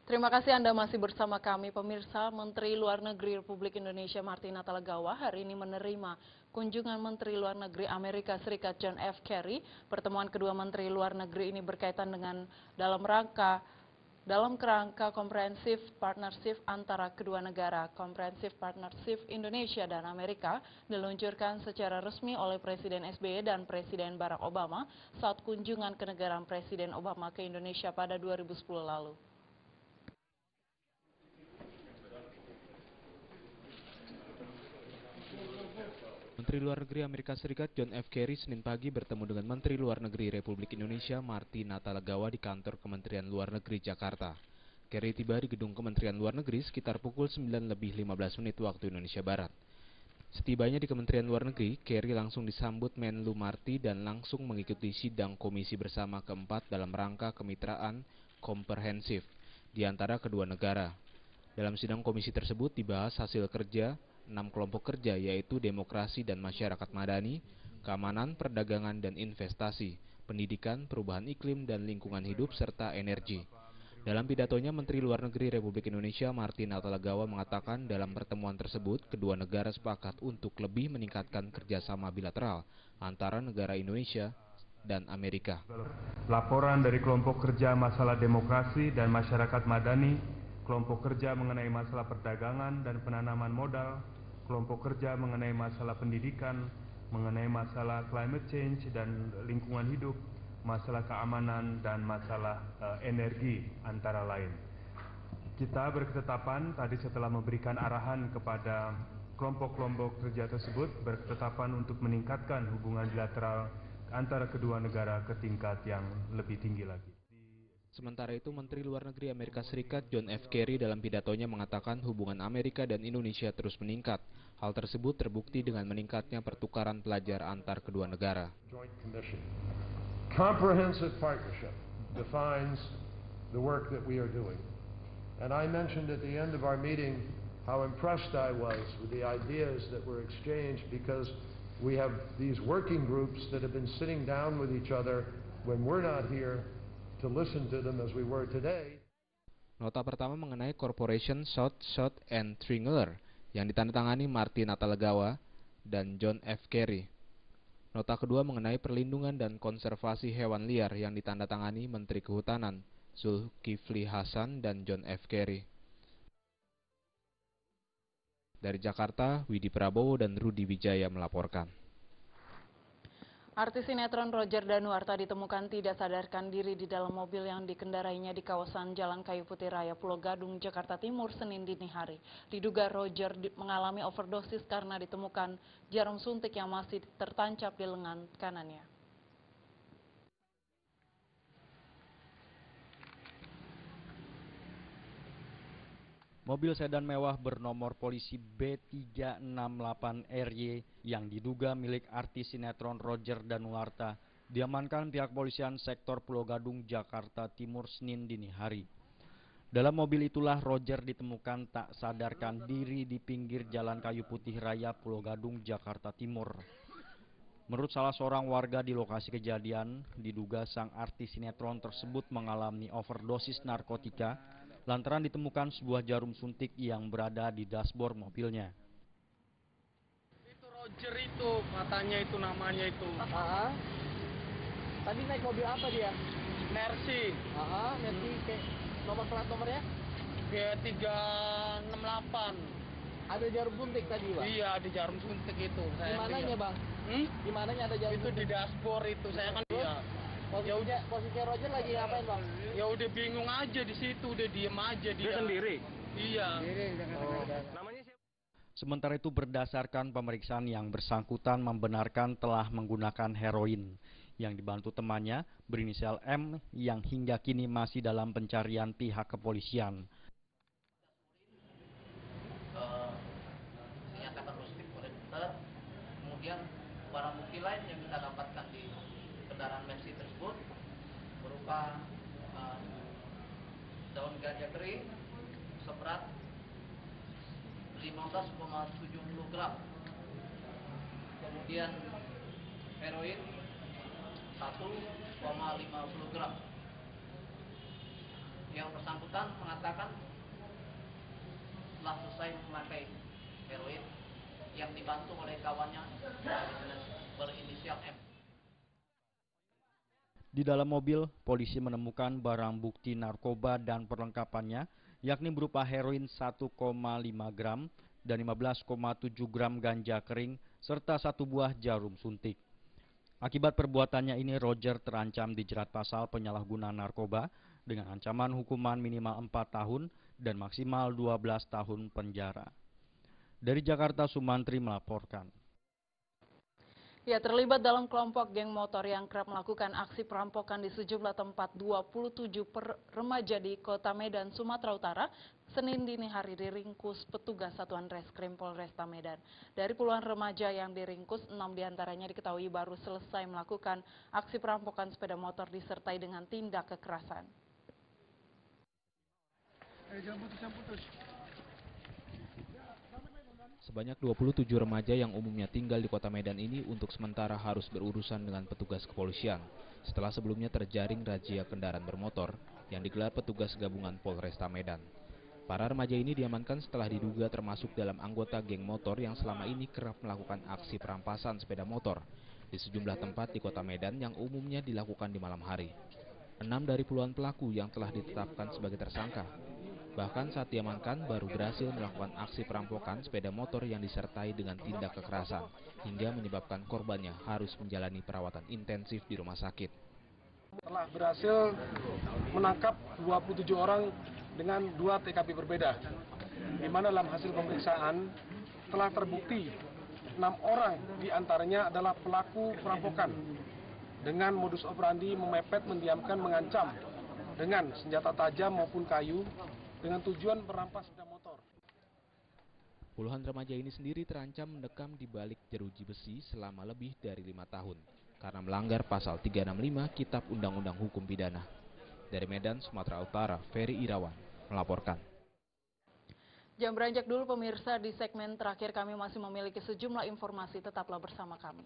Terima kasih Anda masih bersama kami, pemirsa. Menteri Luar Negeri Republik Indonesia Marty Natalegawa hari ini menerima kunjungan Menteri Luar Negeri Amerika Serikat John F. Kerry. Pertemuan kedua Menteri Luar Negeri ini berkaitan dengan dalam kerangka komprehensif partnership antara kedua negara. Komprehensif partnership Indonesia dan Amerika diluncurkan secara resmi oleh Presiden SBY dan Presiden Barack Obama saat kunjungan kenegaraan Presiden Obama ke Indonesia pada 2010 lalu. Menteri Luar Negeri Amerika Serikat John F. Kerry Senin pagi bertemu dengan Menteri Luar Negeri Republik Indonesia Marty Natalegawa di kantor Kementerian Luar Negeri Jakarta. Kerry tiba di gedung Kementerian Luar Negeri sekitar pukul 9:15 waktu Indonesia Barat. Setibanya di Kementerian Luar Negeri, Kerry langsung disambut Menlu Marty dan langsung mengikuti sidang komisi bersama keempat dalam rangka kemitraan komprehensif di antara kedua negara. Dalam sidang komisi tersebut dibahas hasil kerja 6 kelompok kerja, yaitu demokrasi dan masyarakat madani, keamanan, perdagangan dan investasi, pendidikan, perubahan iklim dan lingkungan hidup, serta energi. Dalam pidatonya, Menteri Luar Negeri Republik Indonesia Marty Natalegawa mengatakan dalam pertemuan tersebut, kedua negara sepakat untuk lebih meningkatkan kerjasama bilateral antara negara Indonesia dan Amerika. Laporan dari kelompok kerja masalah demokrasi dan masyarakat madani, kelompok kerja mengenai masalah perdagangan dan penanaman modal, kelompok kerja mengenai masalah pendidikan, mengenai masalah climate change dan lingkungan hidup, masalah keamanan dan masalah energi antara lain. Kita berketetapan tadi setelah memberikan arahan kepada kelompok-kelompok kerja tersebut, berketetapan untuk meningkatkan hubungan bilateral antara kedua negara ke tingkat yang lebih tinggi lagi. Sementara itu, Menteri Luar Negeri Amerika Serikat John F. Kerry dalam pidatonya mengatakan hubungan Amerika dan Indonesia terus meningkat. Hal tersebut terbukti dengan meningkatnya pertukaran pelajar antar kedua negara. Comprehensive partnership defines the work that we are doing. And I mentioned at the end of our meeting how impressed I was with the ideas that were exchanged, because we have these working groups that have been sitting down with each other when we're not here to listen to them as we were today. Nota pertama mengenai Corporation Shot and Tringer yang ditandatangani Marty Natalegawa dan John F. Kerry. Nota kedua mengenai perlindungan dan konservasi hewan liar yang ditandatangani Menteri Kehutanan Zulkifli Hasan dan John F. Kerry. Dari Jakarta, Widi Prabowo dan Rudi Wijaya melaporkan. Artis sinetron Roger Danuarta ditemukan tidak sadarkan diri di dalam mobil yang dikendarainya di kawasan Jalan Kayu Putih Raya, Pulau Gadung, Jakarta Timur, Senin dini hari. Diduga Roger mengalami overdosis karena ditemukan jarum suntik yang masih tertancap di lengan kanannya. Mobil sedan mewah bernomor polisi B368RY yang diduga milik artis sinetron Roger Danuarta diamankan pihak polisian sektor Pulau Gadung, Jakarta Timur, Senin dini hari. Dalam mobil itulah Roger ditemukan tak sadarkan diri di pinggir Jalan Kayu Putih Raya, Pulau Gadung, Jakarta Timur. Menurut salah seorang warga di lokasi kejadian, diduga sang artis sinetron tersebut mengalami overdosis narkotika lantaran ditemukan sebuah jarum suntik yang berada di dashboard mobilnya. Itu Roger itu, katanya itu namanya itu. Tadi naik mobil apa dia? Mercy. Mercy. Nomor plat nomornya? G368. Ada jarum suntik tadi, Bang? Iya, ada jarum suntik itu. Di mananya, Bang? Di mananya ada jarum itu suntik? Di dashboard itu, saya kan. Iya. Posisi Roger lagi ngapain, Bang? Ya udah bingung aja di situ, udah diem aja dia. Sendiri? Iya. Namanya siapa? Sementara itu berdasarkan pemeriksaan yang bersangkutan membenarkan telah menggunakan heroin yang dibantu temannya berinisial M yang hingga kini masih dalam pencarian pihak kepolisian. Dinyatakan positif kolektor, kemudian barang bukti lain yang kita dapatkan di kendaraan Mercy tersebut berupa daun ganja kering seberat 15,70 gram, kemudian heroin 1,50 gram. Yang bersangkutan mengatakan setelah selesai memakai heroin yang dibantu oleh kawannya berinisial M. Di dalam mobil, polisi menemukan barang bukti narkoba dan perlengkapannya, yakni berupa heroin 1,5 gram dan 15,7 gram ganja kering, serta 1 buah jarum suntik. Akibat perbuatannya ini, Roger terancam dijerat pasal penyalahgunaan narkoba dengan ancaman hukuman minimal 4 tahun dan maksimal 12 tahun penjara. Dari Jakarta, Sumantri melaporkan. Ya, terlibat dalam kelompok geng motor yang kerap melakukan aksi perampokan di sejumlah tempat. 27 remaja di Kota Medan, Sumatera Utara, Senin dini hari diringkus petugas Satuan Reskrim Polresta Medan. Dari puluhan remaja yang diringkus, 6 diantaranya diketahui baru selesai melakukan aksi perampokan sepeda motor disertai dengan tindak kekerasan. Sebanyak 27 remaja yang umumnya tinggal di Kota Medan ini untuk sementara harus berurusan dengan petugas kepolisian setelah sebelumnya terjaring razia kendaraan bermotor yang digelar petugas gabungan Polresta Medan. Para remaja ini diamankan setelah diduga termasuk dalam anggota geng motor yang selama ini kerap melakukan aksi perampasan sepeda motor di sejumlah tempat di Kota Medan yang umumnya dilakukan di malam hari. 6 dari puluhan pelaku yang telah ditetapkan sebagai tersangka. Bahkan saat diamankan baru berhasil melakukan aksi perampokan sepeda motor yang disertai dengan tindak kekerasan hingga menyebabkan korbannya harus menjalani perawatan intensif di rumah sakit. Telah berhasil menangkap 27 orang dengan 2 TKP berbeda, di mana dalam hasil pemeriksaan telah terbukti 6 orang diantaranya adalah pelaku perampokan dengan modus operandi memepet, mendiamkan, mengancam dengan senjata tajam maupun kayu dengan tujuan merampas sepeda motor. Puluhan remaja ini sendiri terancam mendekam di balik jeruji besi selama lebih dari 5 tahun karena melanggar pasal 365 Kitab Undang-Undang Hukum Pidana. Dari Medan, Sumatera Utara, Ferry Irawan melaporkan. Jam beranjak dulu pemirsa, di segmen terakhir kami masih memiliki sejumlah informasi, tetaplah bersama kami.